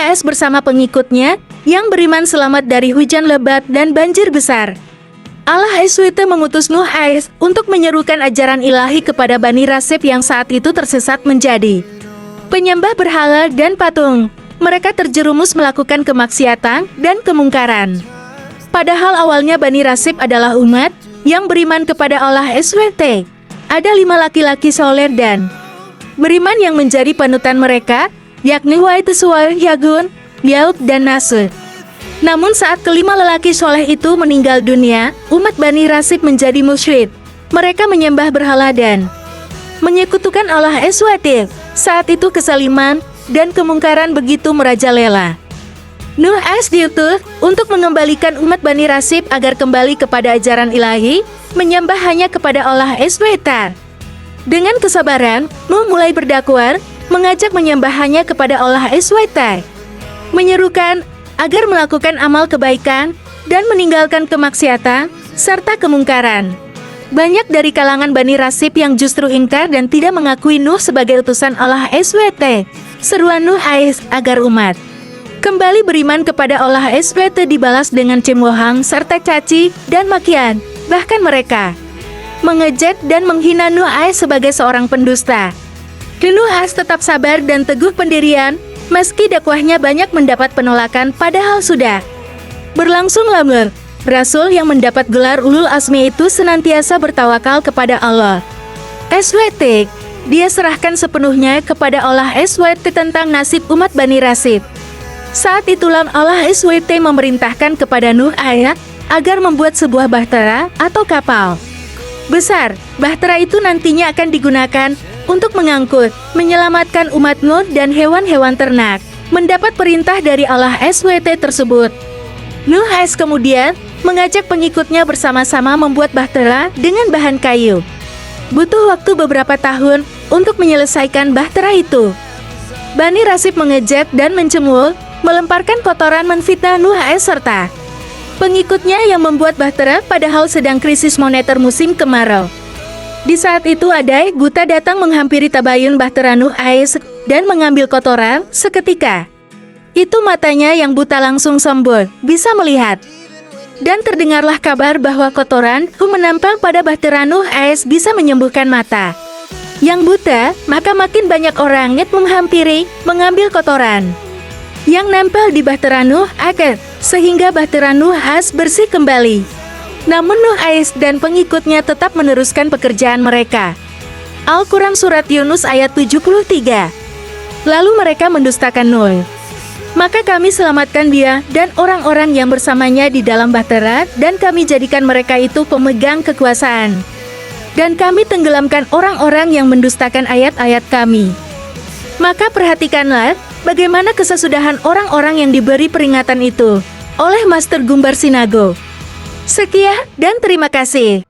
AS bersama pengikutnya yang beriman selamat dari hujan lebat dan banjir besar. Allah SWT mengutus Nuh AS untuk menyerukan ajaran ilahi kepada Bani Rasib yang saat itu tersesat menjadi penyembah berhala dan patung. Mereka terjerumus melakukan kemaksiatan dan kemungkaran. Padahal awalnya Bani Rasib adalah umat yang beriman kepada Allah SWT. Ada 5 laki-laki soleh dan beriman yang menjadi panutan mereka, yakni Wa'id, Suwail, Yagun, Yaud, dan Nasr. Namun saat kelima lelaki soleh itu meninggal dunia, umat Bani Rasib menjadi musyrik. Mereka menyembah berhala dan menyekutukan Allah SWT. Saat itu kesaliman dan kemungkaran begitu merajalela. Nuh AS diutus untuk mengembalikan umat Bani Rasib agar kembali kepada ajaran ilahi, menyembah hanya kepada Allah SWT. Dengan kesabaran, Nuh mulai berdakwah, mengajak menyembah hanya kepada Allah SWT, menyerukan agar melakukan amal kebaikan dan meninggalkan kemaksiatan serta kemungkaran. Banyak dari kalangan Bani Rasib yang justru ingkar dan tidak mengakui Nuh sebagai utusan Allah SWT. Seruan Nuh AS agar umat kembali beriman kepada Allah SWT dibalas dengan cemoohan serta caci dan makian. Bahkan mereka mengejek dan menghina Nuh AS sebagai seorang pendusta. Nuh AS tetap sabar dan teguh pendirian, meski dakwahnya banyak mendapat penolakan padahal sudah berlangsung lama. Rasul yang mendapat gelar Ulul Azmi itu senantiasa bertawakal kepada Allah SWT. Dia serahkan sepenuhnya kepada Allah SWT tentang nasib umat Bani Rasib. Saat itulah Allah SWT memerintahkan kepada Nuh AS agar membuat sebuah bahtera atau kapal besar. Bahtera itu nantinya akan digunakan untuk mengangkut, menyelamatkan umat Nuh dan hewan-hewan ternak. Mendapat perintah dari Allah SWT tersebut, Nuh AS kemudian mengajak pengikutnya bersama-sama membuat bahtera dengan bahan kayu. Butuh waktu beberapa tahun untuk menyelesaikan bahtera itu. Bani Rasib mengejek dan mencemooh, melemparkan kotoran, menfitnah Nuh AS serta pengikutnya yang membuat bahtera padahal sedang krisis moneter musim kemarau. Di saat itu Adai buta datang menghampiri tabayun bahtera Nuh AS dan mengambil kotoran. Seketika itu matanya yang buta langsung sembuh, bisa melihat. Dan terdengarlah kabar bahwa kotoran menempel pada bahtera Nuh AS bisa menyembuhkan mata yang buta. Maka makin banyak orang yang menghampiri, mengambil kotoran yang nempel di bahtera Nuh AS, sehingga bahtera Nuh AS bersih kembali. Namun Nuh AS dan pengikutnya tetap meneruskan pekerjaan mereka. Al-Quran Surat Yunus ayat 73. Lalu mereka mendustakan Nuh. Maka kami selamatkan dia dan orang-orang yang bersamanya di dalam bahtera, dan kami jadikan mereka itu pemegang kekuasaan. Dan kami tenggelamkan orang-orang yang mendustakan ayat-ayat kami. Maka perhatikanlah bagaimana kesesudahan orang-orang yang diberi peringatan itu oleh Master Gumbar Sinago. Sekian dan terima kasih.